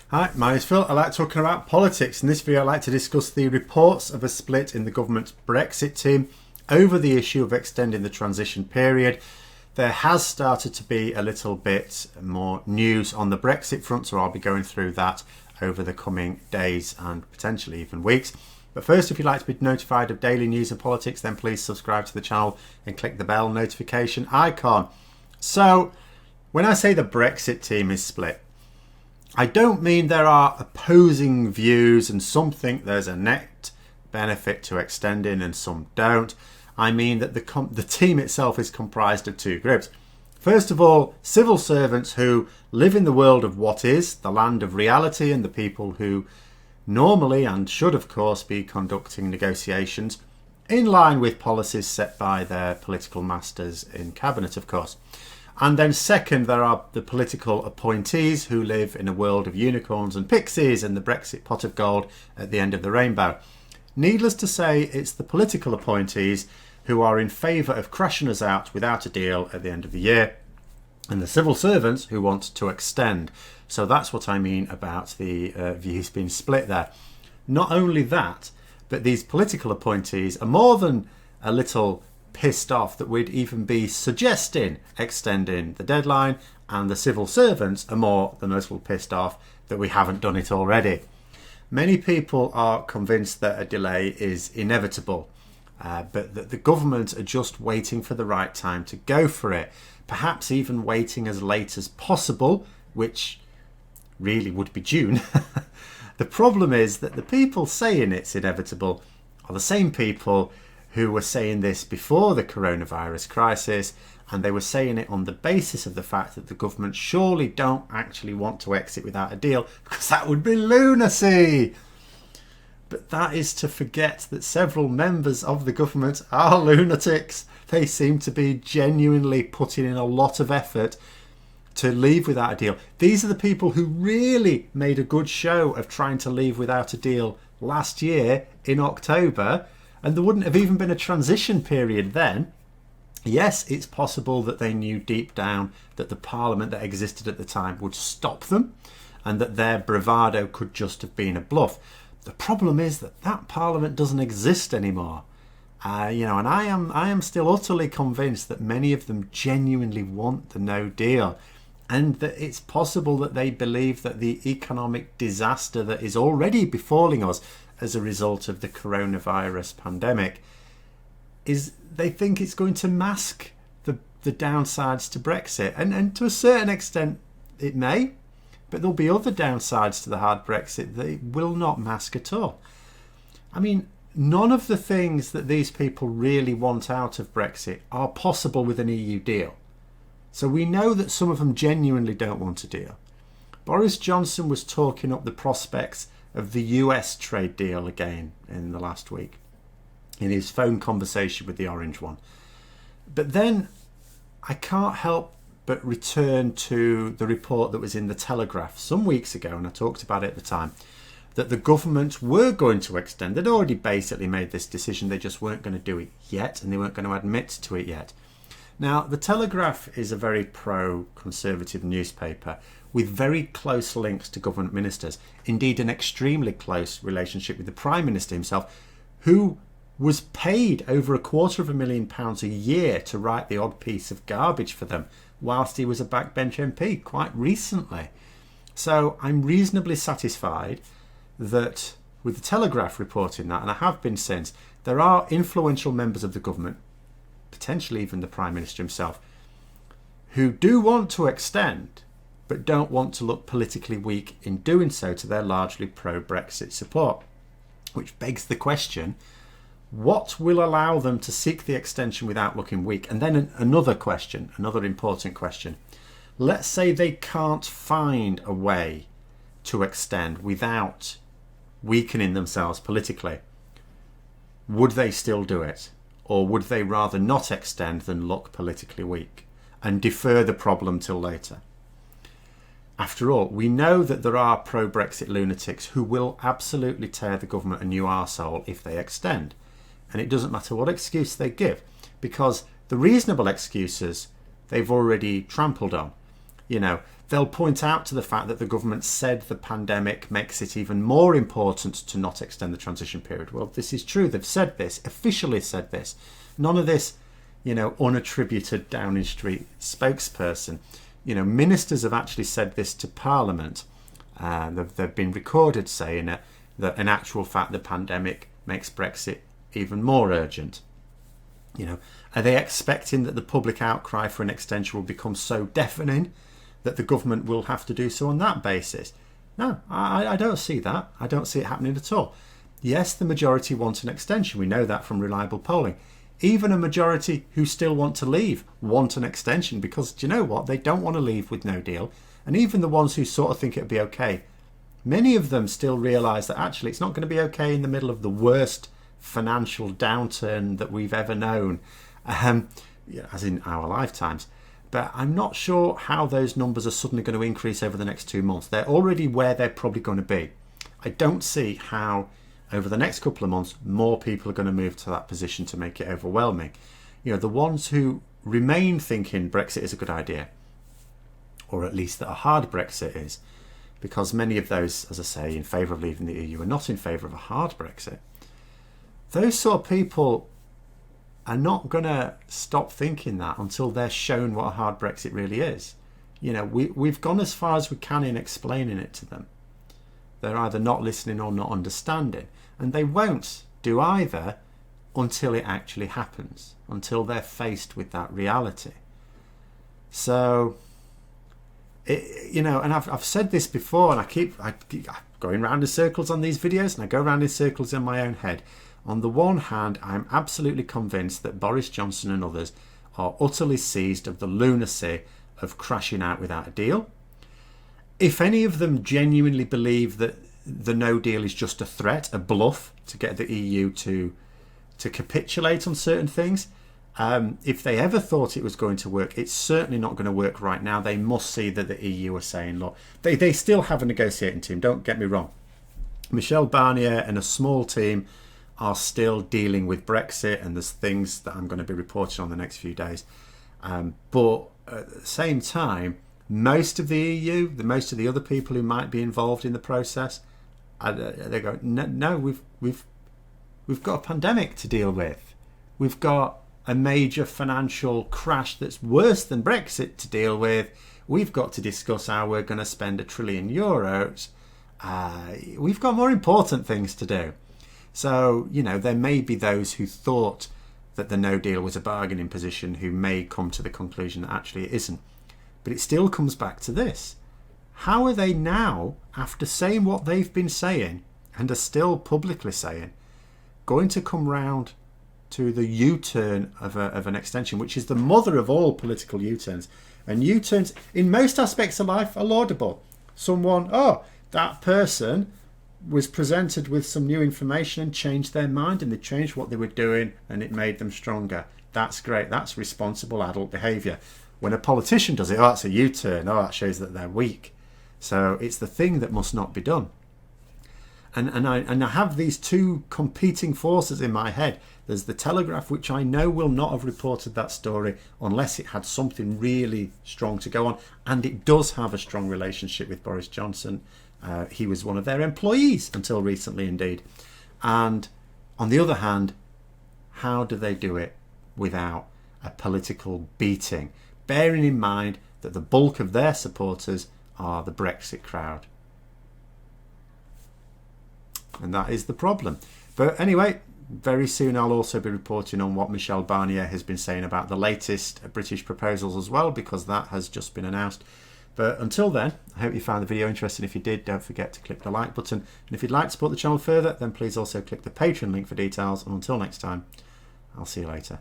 Hi, my name's Phil. I like talking about politics. In this video, I'd like to discuss the reports of a split in the government's Brexit team over the issue of extending the transition period. There has started to be a little bit more news on the Brexit front, so I'll be going through that over the coming days and potentially even weeks. But first, if you'd like to be notified of daily news and politics, then please subscribe to the channel and click the bell notification icon. So, when I say the Brexit team is split, I don't mean there are opposing views and some think there's a net benefit to extending and some don't. I mean that the team itself is comprised of two groups. First of all, civil servants who live in the world of what is, the land of reality, and the people who normally and should of course be conducting negotiations in line with policies set by their political masters in cabinet, of course. And then second, there are the political appointees who live in a world of unicorns and pixies and the Brexit pot of gold at the end of the rainbow. Needless to say, it's the political appointees who are in favour of crashing us out without a deal at the end of the year, and the civil servants who want to extend. So that's what I mean about the views being split there. Not only that, but these political appointees are more than a little pissed off that we'd even be suggesting extending the deadline, and the civil servants are more than a little pissed off that we haven't done it already. Many people are convinced that a delay is inevitable, but that the government are just waiting for the right time to go for it, perhaps even waiting as late as possible, which really would be June. The problem is that the people saying it's inevitable are the same people who were saying this before the coronavirus crisis, and they were saying it on the basis of the fact that the government surely don't actually want to exit without a deal, because that would be lunacy. But that is to forget that several members of the government are lunatics. They seem to be genuinely putting in a lot of effort to leave without a deal. These are the people who really made a good show of trying to leave without a deal last year in October. And there wouldn't have even been a transition period then. Yes, it's possible that they knew deep down that the parliament that existed at the time would stop them and that their bravado could just have been a bluff. The problem is that that parliament doesn't exist anymore. And I am still utterly convinced that many of them genuinely want the no deal, and that it's possible that they believe that the economic disaster that is already befalling us as a result of the coronavirus pandemic is, they think it's going to mask the downsides to Brexit. And to a certain extent it may, but there'll be other downsides to the hard Brexit that it will not mask at all. I mean, none of the things that these people really want out of Brexit are possible with an EU deal. So we know that some of them genuinely don't want a deal. Boris Johnson was talking up the prospects of the US trade deal again in the last week in his phone conversation with the Orange one. But then I can't help but return to the report that was in the Telegraph some weeks ago, and I talked about it at the time, that the government were going to extend. They'd already basically made this decision, they just weren't going to do it yet, and they weren't going to admit to it yet. Now, the Telegraph is a very pro-conservative newspaper with very close links to government ministers, indeed an extremely close relationship with the Prime Minister himself, who was paid over £250,000 a year to write the odd piece of garbage for them whilst he was a backbench MP quite recently. So I'm reasonably satisfied that with the Telegraph reporting that, and I have been since, there are influential members of the government, potentially even the Prime Minister himself, who do want to extend but don't want to look politically weak in doing so to their largely pro-Brexit support. Which begs the question, what will allow them to seek the extension without looking weak? And then another question, another important question. Let's say they can't find a way to extend without weakening themselves politically. Would they still do it? Or would they rather not extend than look politically weak and defer the problem till later? After all, we know that there are pro-Brexit lunatics who will absolutely tear the government a new arsehole if they extend. And it doesn't matter what excuse they give, because the reasonable excuses they've already trampled on. You know, They'll point out to the fact that the government said the pandemic makes it even more important to not extend the transition period. Well, this is true. They've said this, officially said this. None of this, unattributed Downing Street spokesperson. Ministers have actually said this to Parliament. They've been recorded saying it, that in actual fact the pandemic makes Brexit even more urgent. Are they expecting that the public outcry for an extension will become so deafening that the government will have to do so on that basis? No, I don't see that. I don't see it happening at all. Yes, the majority want an extension. We know that from reliable polling. Even a majority who still want to leave want an extension, because do you know what? They don't want to leave with no deal. And even the ones who sort of think it'd be okay, many of them still realise that actually it's not going to be okay in the middle of the worst financial downturn that we've ever known, as in our lifetimes. But I'm not sure how those numbers are suddenly going to increase over the next 2 months. They're already where they're probably going to be. I don't see how over the next couple of months more people are going to move to that position to make it overwhelming. The ones who remain thinking Brexit is a good idea, or at least that a hard Brexit is, because many of those, as I say, in favour of leaving the EU are not in favour of a hard Brexit. Those sort of people are not going to stop thinking that until they're shown what a hard Brexit really is. We've gone as far as we can in explaining it to them. They're either not listening or not understanding. And they won't do either until it actually happens, until they're faced with that reality. So, and I've said this before, and I keep going round in circles on these videos, and I go round in circles in my own head. On the one hand, I'm absolutely convinced that Boris Johnson and others are utterly seized of the lunacy of crashing out without a deal. If any of them genuinely believe that the no deal is just a threat, a bluff to get the EU to capitulate on certain things, if they ever thought it was going to work, it's certainly not going to work right now. They must see that the EU are saying, look, they still have a negotiating team, don't get me wrong. Michel Barnier and a small team are still dealing with Brexit, and there's things that I'm going to be reporting on the next few days. But at the same time, most of the EU, most of the other people who might be involved in the process, they go, no, we've got a pandemic to deal with. We've got a major financial crash that's worse than Brexit to deal with. We've got to discuss how we're going to spend €1 trillion. We've got more important things to do. So, there may be those who thought that the no deal was a bargaining position who may come to the conclusion that actually it isn't. But it still comes back to this. How are they now, after saying what they've been saying and are still publicly saying, going to come round to the U-turn of an extension, which is the mother of all political U-turns? And U-turns, in most aspects of life, are laudable. That person was presented with some new information and changed their mind, and they changed what they were doing and it made them stronger. That's great. That's responsible adult behaviour. When a politician does it, that's a U-turn. That shows that they're weak. So it's the thing that must not be done. And I have these two competing forces in my head. There's the Telegraph, which I know will not have reported that story unless it had something really strong to go on. And it does have a strong relationship with Boris Johnson. He was one of their employees until recently indeed. And on the other hand, how do they do it without a political beating? Bearing in mind that the bulk of their supporters are the Brexit crowd. And that is the problem. But anyway, very soon I'll also be reporting on what Michel Barnier has been saying about the latest British proposals as well, because that has just been announced. But until then, I hope you found the video interesting. If you did, don't forget to click the like button. And if you'd like to support the channel further, then please also click the Patreon link for details. And until next time, I'll see you later.